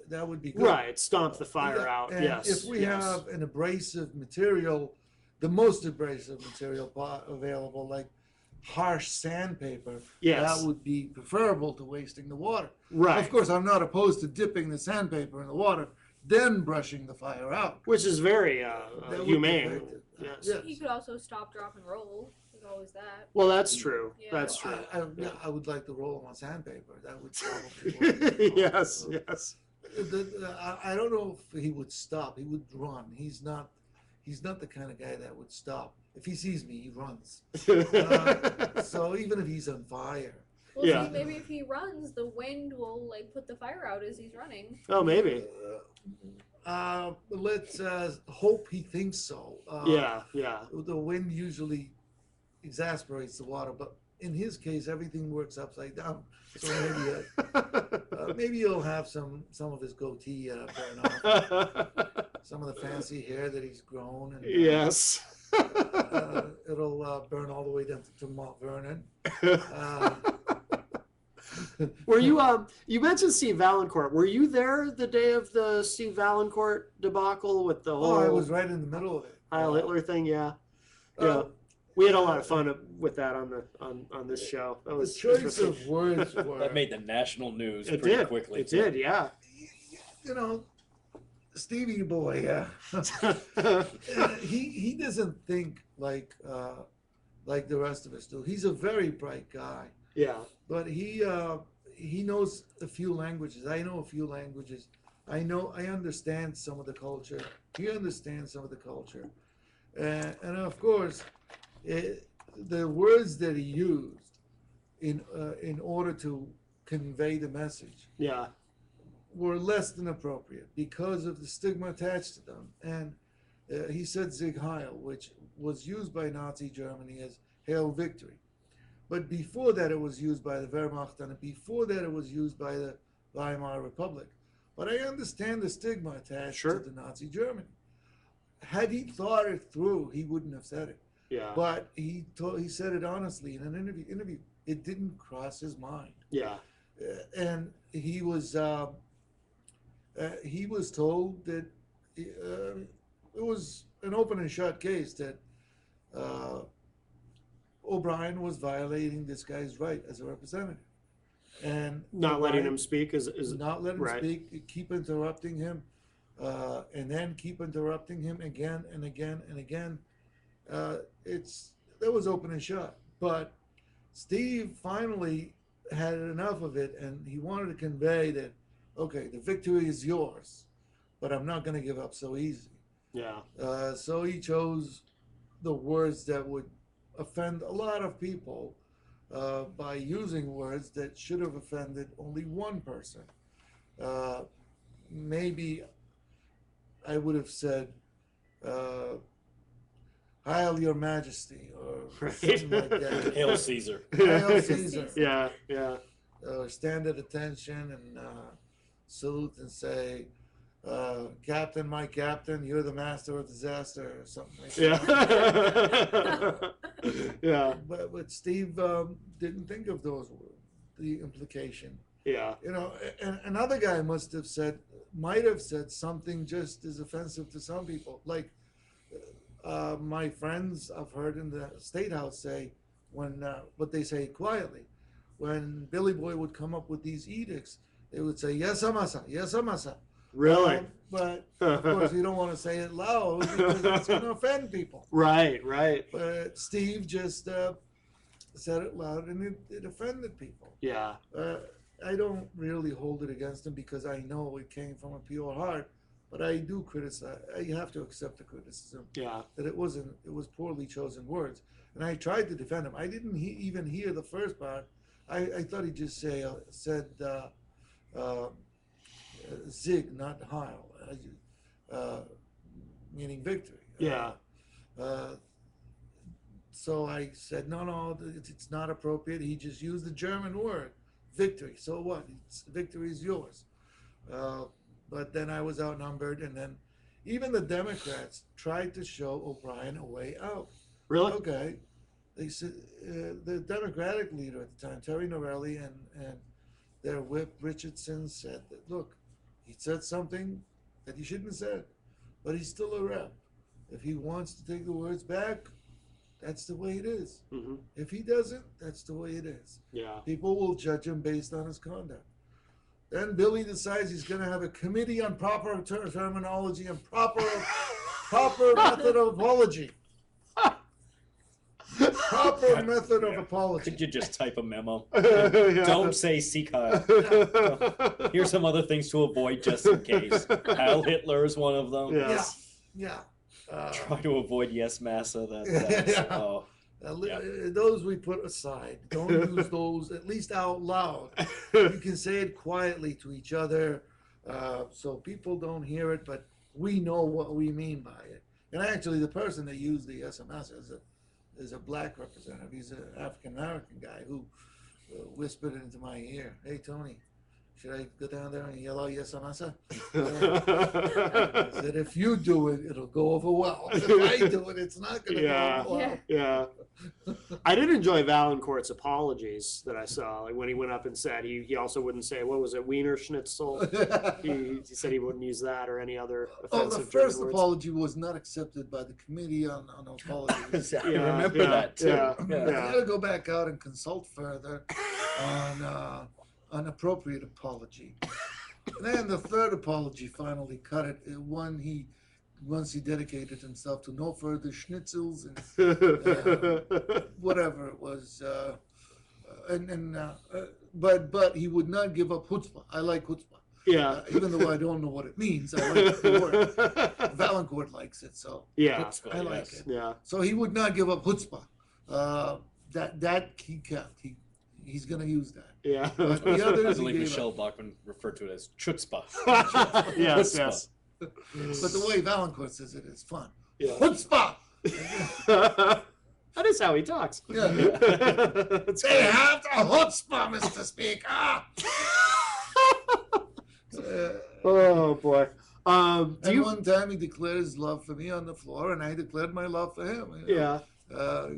That would be good. Right. Stomp the fire out. And Yes. if we have an abrasive material, the most abrasive material available, like harsh sandpaper, Yes. that would be preferable to wasting the water. Right. Of course, I'm not opposed to dipping the sandpaper in the water, then brushing the fire out. Which is very That would be humane. effective. Yes. Yes. You could also stop, drop, and roll. There's always that. Well, that's true. Yeah. That's true. I would like to roll them on sandpaper. That would probably work. Yes. Yes. I don't know if he would stop. He would run. He's not the kind of guy that would stop. If he sees me, he runs. So even if he's on fire. Well, Yeah. see, maybe if he runs, the wind will like put the fire out as he's running. Oh, maybe. Let's hope he thinks so. Yeah. The wind usually exasperates the water, but in his case, everything works upside down. So maybe he'll have some of his goatee burn off, some of the fancy hair that he's grown, and Yes. it'll burn all the way down to Mount Vernon. Were you you mentioned Steve Valancourt. Were you there the day of the Steve Valancourt debacle with the whole I was right in the middle of it. Heil Hitler thing? Yeah. We had a lot of fun with that on this show. That The was choice interesting. of words were. That made the national news It pretty did. quickly. It did. Yeah. You know, Stevie boy, he doesn't think like the rest of us do. He's a very bright guy, Yeah. but he knows a few languages. I know a few languages. I understand some of the culture. He understands some of the culture, and of course, the words that he used in order to convey the message Yeah. were less than appropriate because of the stigma attached to them. And he said Sieg Heil, which was used by Nazi Germany as Hail Victory. But before that, it was used by the Wehrmacht, and before that, it was used by the Weimar Republic. But I understand the stigma attached Sure. to the Nazi Germany. Had he thought it through, he wouldn't have said it. Yeah. But he said it honestly in an interview. It didn't cross his mind. Yeah. And he was told that it was an open and shut case that O'Brien was violating this guy's right as a representative, and Not letting O'Brien- him speak is not letting right. him speak, keep interrupting him, and then keep interrupting him again and again and again. That was open and shut. But Steve finally had enough of it, and he wanted to convey that, okay, the victory is yours, but I'm not going to give up so easy. Yeah. So he chose the words that would offend a lot of people by using words that should have offended only one person. Maybe I would have said, Heil Your Majesty, or Right. something like that. Hail Caesar. Hail Caesar. Yeah. Yeah. Or stand at attention and salute and say, Captain, my captain, you're the master of disaster, or something like that. Yeah. But Steve didn't think of those words, the implication. Yeah. You know, and another guy might have said something just as offensive to some people. Like my friends I've heard in the State House say, what they say quietly, when Billy Boy would come up with these edicts, they would say, yes, amasa, yes, amasa. Really? But of course, you don't want to say it loud because it's going to offend people. Right. But Steve just said it loud, and it offended people. Yeah. I don't really hold it against him because I know it came from a pure heart. But I do criticize. You have to accept the criticism Yeah. that it was poorly chosen words. And I tried to defend him. I didn't even hear the first part. I thought he just said Zig, not Heil, meaning victory. Yeah. So I said, no, it's not appropriate. He just used the German word, victory. So what? Victory is yours. But then I was outnumbered, and then even the Democrats tried to show O'Brien a way out. Really? Okay. They said the Democratic leader at the time, Terry Norelli, and their whip Richardson said that, look, he said something that he shouldn't have said, but he's still a rep. If he wants to take the words back, that's the way it is. Mm-hmm. If he doesn't, that's the way it is. Yeah. People will judge him based on his conduct. Then Billy decides he's going to have a committee on proper terminology and proper method of apology. Proper method of apology. Could you just type a memo? Yeah. Don't say Sieg Heil. Here's some other things to avoid just in case. Heil Hitler is one of them. Yeah. Yeah. Try to avoid yes massa. Those we put aside. Don't use those, at least out loud. You can say it quietly to each other so people don't hear it, but we know what we mean by it. And actually, the person that used the SMS is a black representative. He's an African-American guy who whispered it into my ear. Hey, Tony, should I go down there and yell out yes, Amasa? I said, if you do it, it'll go over well. If I do it, it's not going to go over well. Yeah. I did enjoy Valancourt's apologies that I saw. Like when he went up and said he also wouldn't say, what was it, Wiener Schnitzel? he said he wouldn't use that or any other offensive the first German words. apology was not accepted by the committee on apologies. I remember that too. Yeah. I gotta go back out and consult further on an appropriate apology. And then the third apology finally cut it. Once he dedicated himself to no further schnitzels and whatever it was, but he would not give up chutzpah. I like chutzpah. Yeah. Even though I don't know what it means, I like the word. Valancourt likes it, so Yeah. Chutzpah, I like yes. it. Yeah. So he would not give up chutzpah. That he kept. He's going to use that. Yeah. But the I others he believe gave Michelle up. Bachmann referred to it as chutzpah. Yes, Chutzpah. yes. But the way Valancourt says it is fun. Yeah. Chutzpah! That is how he talks. Yeah. That's They have a chutzpah, Mr. Speaker! Oh boy. And one time he declared his love for me on the floor, and I declared my love for him. You know? Yeah.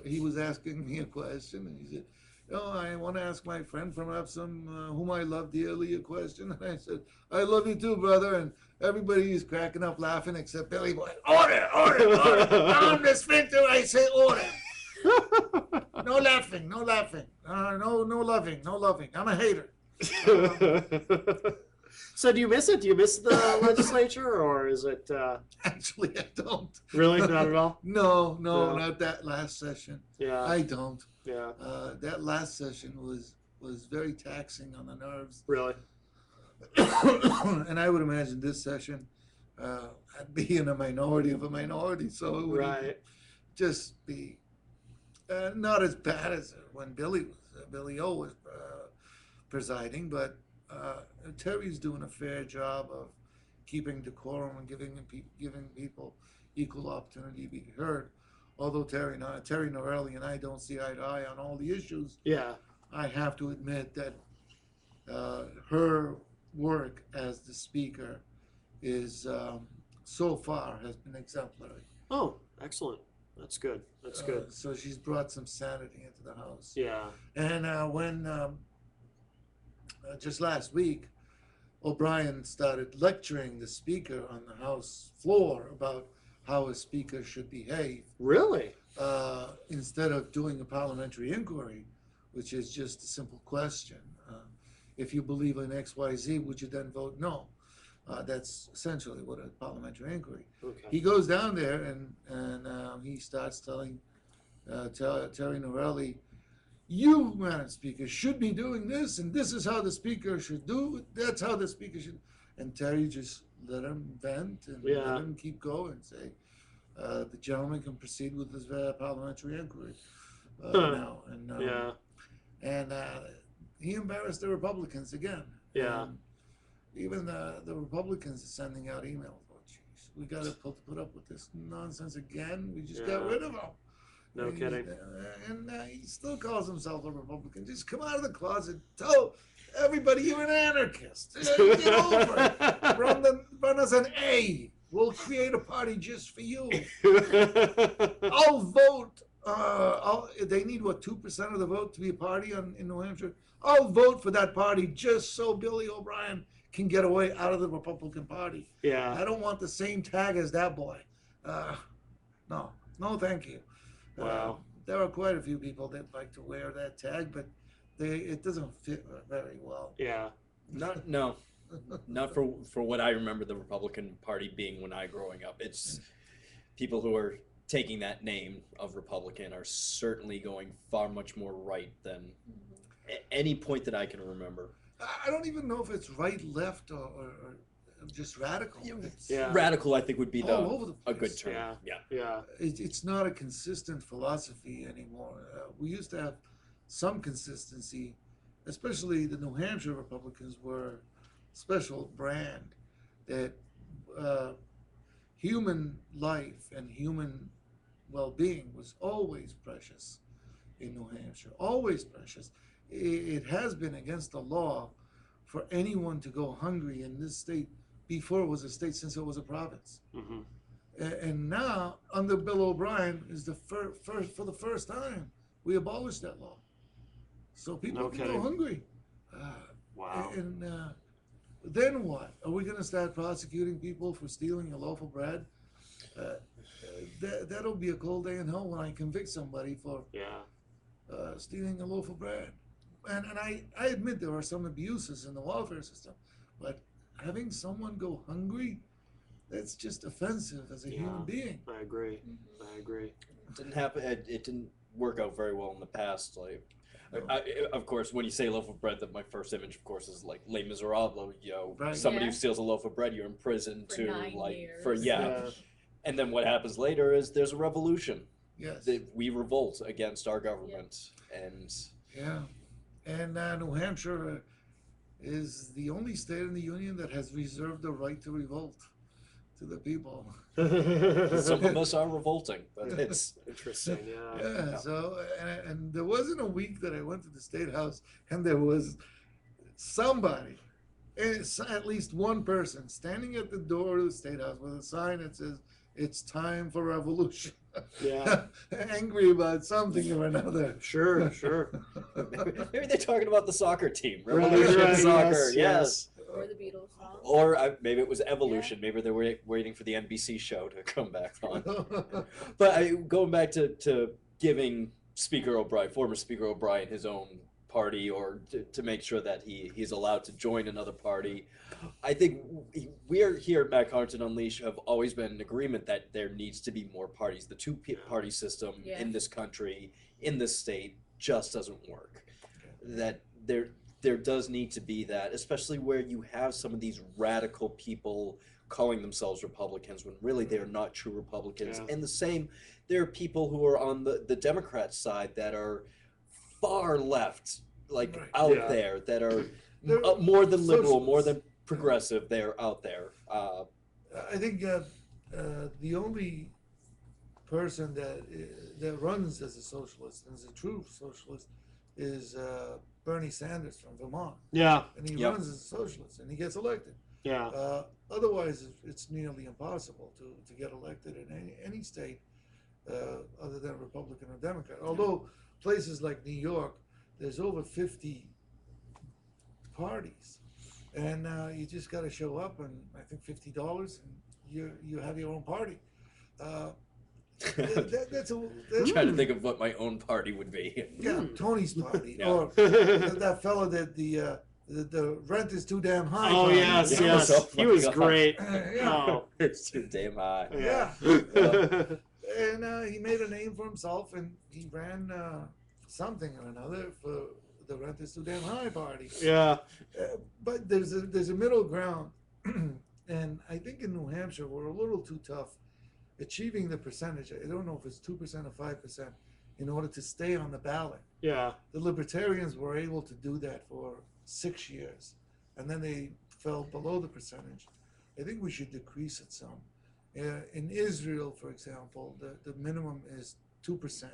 He was asking me a question, and he said, I want to ask my friend from Epsom, whom I love dearly, a question. And I said, I love you too, brother. And everybody is cracking up laughing except Billy Boy. Order! I'm the sphincter, I say order. No laughing. No loving. I'm a hater. So do you miss it? Do you miss the legislature, or is it Actually, I don't. really not at all? No, No. not that last session. Yeah. I don't. Yeah. That last session was very taxing on the nerves. Really? And I would imagine this session, I'd be in a minority of a minority, so it would Right. just be not as bad as when Billy O was presiding, but Terry's doing a fair job of keeping decorum and giving people equal opportunity to be heard. Although Terry Norelli and I don't see eye to eye on all the issues, Yeah. I have to admit that her work as the speaker is so far has been exemplary. Oh, excellent. That's good. That's good. So she's brought some sanity into the House. Yeah. And when just last week, O'Brien started lecturing the speaker on the House floor about how a speaker should behave, Really? instead of doing a parliamentary inquiry, which is just a simple question. If you believe in X, Y, Z, would you then vote no? That's essentially what a parliamentary inquiry. Okay. He goes down there and he starts telling Terry Norelli, you, Madam Speaker, should be doing this, and this is how the Speaker should do it. That's how the Speaker should. And Terry just let him vent and Yeah. let him keep going. Say, the gentleman can proceed with his parliamentary inquiry now. And Yeah. and he embarrassed the Republicans again. Yeah. And even the Republicans are sending out emails. Oh, jeez, we got to put up with this nonsense again. We just got Yeah. rid of him. No And kidding. he still calls himself a Republican. Just come out of the closet. Tell everybody you're an anarchist. Get over it. Run as an A. We'll create a party just for you. I'll vote. They need, what, 2% of the vote to be a party in New Hampshire? I'll vote for that party just so Billy O'Brien can get away out of the Republican Party. Yeah. I don't want the same tag as that boy. No, thank you. Wow. There are quite a few people that like to wear that tag, but it doesn't fit very well. Yeah. Not for what I remember the Republican Party being when I growing up. It's people who are taking that name of Republican are certainly going far much more right than at any point that I can remember. I don't even know if it's right, left, or just radical. Yeah. Radical, I think, would be all over the a good place. term. Yeah. Yeah. It's not a consistent philosophy anymore. We used to have some consistency, especially the New Hampshire Republicans were a special brand that human life and human well-being was always precious in New Hampshire, always precious. It has been against the law for anyone to go hungry in this state before it was a state, since it was a province. Mm-hmm. And now, under Bill O'Brien, is the for the first time we abolished that law, so people No can kidding. go hungry. Wow. And then what? Are we going to start prosecuting people for stealing a loaf of bread? That'll be a cold day in hell when I convict somebody for Yeah. stealing a loaf of bread. And I admit there are some abuses in the welfare system, but having someone go hungry, that's just offensive as a human being. I agree. I agree. It didn't happen. It didn't work out very well in the past. Like, of course, when you say loaf of bread, that my first image, of course, is like Les Miserables. Right. Somebody Yeah. who steals a loaf of bread, you're in prison For to 9 like years. for Yeah. And then what happens later is there's a revolution. Yes. That we revolt against our government, and Yeah. And New Hampshire is the only state in the union that has reserved the right to revolt to the people. some of us are revolting, but it's Interesting. Yeah. Yeah. So, and there wasn't a week that I went to the State House and there was somebody, at least one person, standing at the door of the State House with a sign that says, "It's time for revolution." Yeah. Angry about something or another. Sure. Sure. maybe they're talking about the soccer team, Right, revolution right, soccer, yes. Or the Beatles song. Or maybe it was evolution. Maybe they were waiting for the NBC show to come back on. But going back to giving former Speaker O'Brien, his own party, or to make sure that he's allowed to join another party, I think we are here at Matt Connarton Unleashed have always been in agreement that there needs to be more parties. The two-party system Yeah. in this country, in this state, just doesn't work. That there does need to be that, especially where you have some of these radical people calling themselves Republicans when really they are not true Republicans. Yeah. And the same, there are people who are on the Democrat side that are far left, like Right. out Yeah. there, that are They're more than liberal, more socialists. than progressive. They're out there. I think the only person that runs as a socialist, as a true socialist, is Bernie Sanders from Vermont, Yeah. and he Yep. runs as a socialist, and he gets elected. Yeah. Otherwise, it's nearly impossible to get elected in any state other than Republican or Democrat. Although places like New York, there's over 50 parties, and you just got to show up, and I think $50, and you have your own party. That's I'm trying to think of what my own party would be. yeah, Tony's party, Yeah. or that fellow that the rent is too damn high. Oh party. yes, Yeah. yes. Oh, He my was God. great. Yeah. Oh. It's too damn high. Yeah. Yeah. And he made a name for himself, and he ran something or another for the rent is too damn high party. Yeah. But there's a middle ground And I think in New Hampshire, we're a little too tough achieving the percentage. I don't know if it's 2% or 5% in order to stay on the ballot. Yeah. The Libertarians were able to do that for 6 years, and then they fell below the percentage. I think we should decrease it some. In Israel, for example, the minimum is 2%.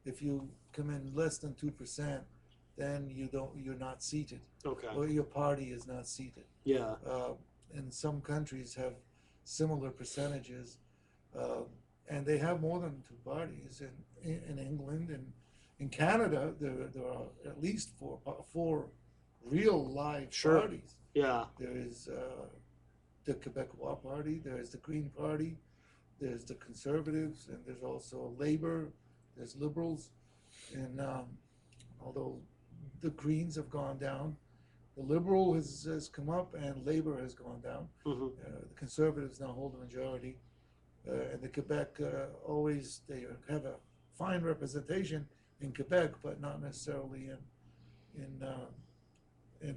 If you come in less than 2%, then you're not seated, Okay. or your party is not seated. Yeah. And some countries have similar percentages, and they have more than two parties. In England and in Canada, there are at least four real live Sure. parties. Yeah. There is the Quebecois Party, there is the Green Party, there's the Conservatives, and there's also Labour, there's Liberals. And although the Greens have gone down, the Liberal has come up and Labour has gone down. Hmm. The Conservatives now hold the majority. And the Quebec they have a fine representation in Quebec, but not necessarily in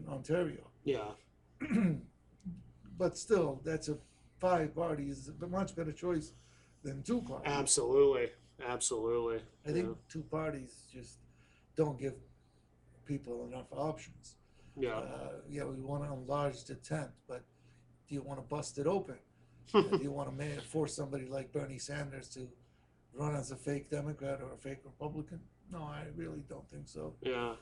Ontario. Yeah. But still, that's 5 parties, a much better choice than 2 parties. Absolutely. Absolutely. I think 2 parties just don't give people enough options. Yeah. Yeah, we want to enlarge the tent, but do you want to bust it open? Do you want to force somebody like Bernie Sanders to run as a fake Democrat or a fake Republican? No, I really don't think so. Yeah.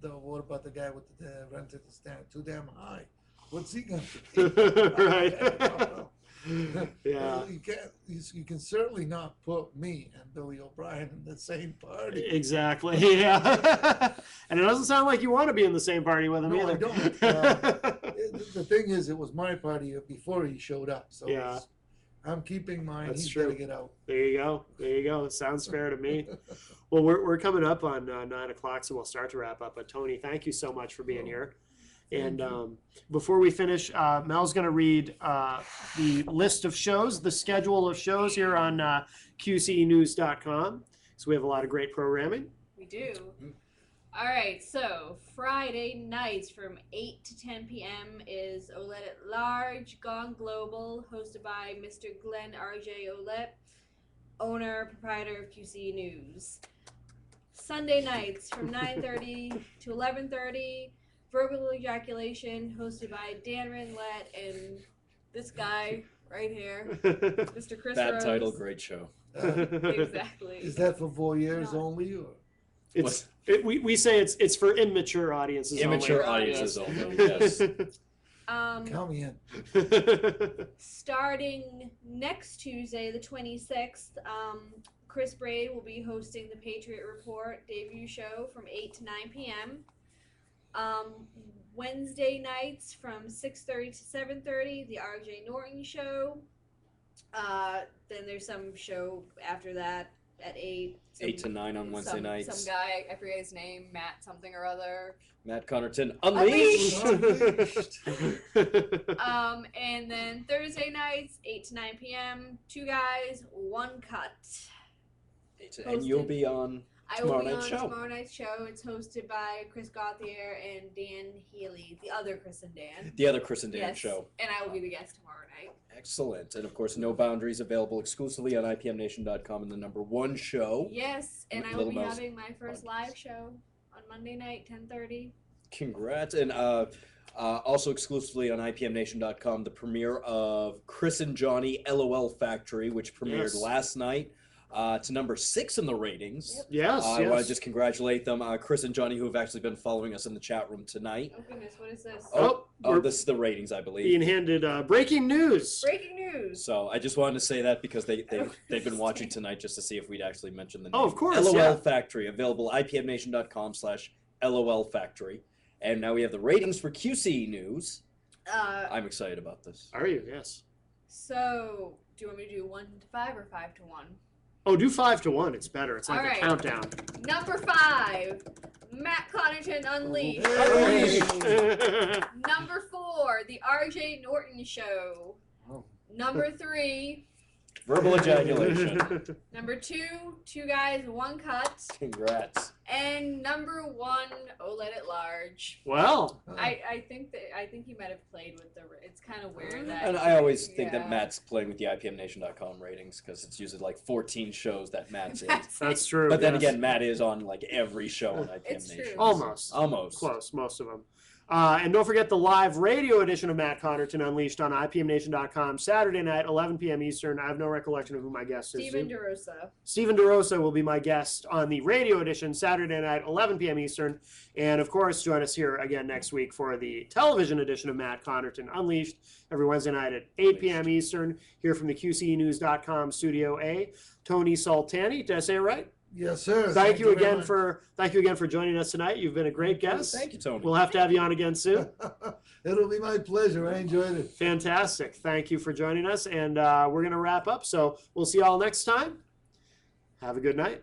What about the guy with the rented the stand too damn high? What's he going to do? Right. I don't know. Yeah. You can certainly not put me and Billy O'Brien in the same party. Exactly. Yeah. And it doesn't sound like you want to be in the same party with him No, either. I don't. The thing is, it was my party before he showed up, so Yeah. I'm keeping mine. That's He's true. got to get out. There you go. There you go. It sounds fair to me. Well, we're coming up on 9 o'clock, so we'll start to wrap up. But Tony, thank you so much for being here. And before we finish, Mel's going to read the list of shows, the schedule of shows here on QCnews.com. So we have a lot of great programming. We do. All right, so Friday nights from 8 to 10 p.m. is OLED at Large, Gone Global, hosted by Mr. Glenn R.J. Olette, owner, proprietor of QC News. Sunday nights from 9:30 to 11:30, Verbal Ejaculation, hosted by Dan Rinlett and this guy right here, Mr. Chris Bad Rose. title, great show. Exactly. Is that for voyeurs No. only? Or? We say it's for immature audiences. Immature only. audiences Yes. only, yes. Count me in. Starting next Tuesday, the 26th, Chris Braid will be hosting the Patriot Report debut show from 8 to 9 p.m. Wednesday nights from 6:30 to 7:30, the R.J. Norton Show. Then there's some show after that at 8. 8 to 9 on Wednesday nights. Some guy, I forget his name, Matt something or other. Matt Connarton, Unleashed! And then Thursday nights, 8 to 9 p.m., 2 guys, 1 cut. And you'll be on I will be tomorrow on night's show. tomorrow night's show. It's hosted by Chris Gauthier and Dan Healy, the other Chris and Dan. The other Chris and Dan Yes, show. and I will be the guest tomorrow night. Excellent. And of course, No Boundaries available exclusively on IPMNation.com and the #1 show. Yes, and I will Little be Mouse having my first live show on Monday night, 10:30. Congrats. And also exclusively on IPMNation.com, the premiere of Chris and Johnny LOL Factory, which premiered Yes. last night. To #6 in the ratings. Yes. I want yes. to just congratulate them, Chris and Johnny, who have actually been following us in the chat room tonight. Oh goodness, what is this? we're This is the ratings, I believe. being handed breaking news. Breaking news! So I just wanted to say that because they've been watching tonight just to see if we'd actually mention the name. Oh, of course, LOL yeah. Factory, available IPMNation.com/LOL Factory. And now we have the ratings for QC News. I'm excited about this. Are you? Yes. So, do you want me to do 1 to 5 or 5 to 1? Oh, do 5 to 1. It's better. It's like All a right. countdown. Number 5, Matt Connarton Unleashed. Number 4, The R.J. Norton Show. Oh. Number 3, Verbal ejaculation. Number 2, 2 guys, 1 cut. Congrats. And number 1, OLED at large. Well, I think he might have played with the. It's kind of weird that. And I always think that Yeah. Matt's playing with the IPMNation.com ratings because it's usually like 14 shows that Matt's in. that's true. But then yes. again, Matt is on like every show on IPM It's Nation. true. Almost. Almost. Close, most of them. And don't forget the live radio edition of Matt Connarton Unleashed on IPMNation.com Saturday night, 11 p.m. Eastern. I have no recollection of who my guest is. Steven DeRosa. Stephen DeRosa will be my guest on the radio edition Saturday night, 11 p.m. Eastern. And of course, join us here again next week for the television edition of Matt Connarton Unleashed every Wednesday night at 8 p.m. Eastern. Here from the QCNews.com Studio A, Tony Soltani. Did I say it right? Yes, sir. Thank you very again much. for joining us tonight. You've been a great guest. Thank you, Tony. We'll have to have you on again soon. It'll be my pleasure. I enjoyed it. Fantastic. Thank you for joining us. And we're going to wrap up. So we'll see you all next time. Have a good night.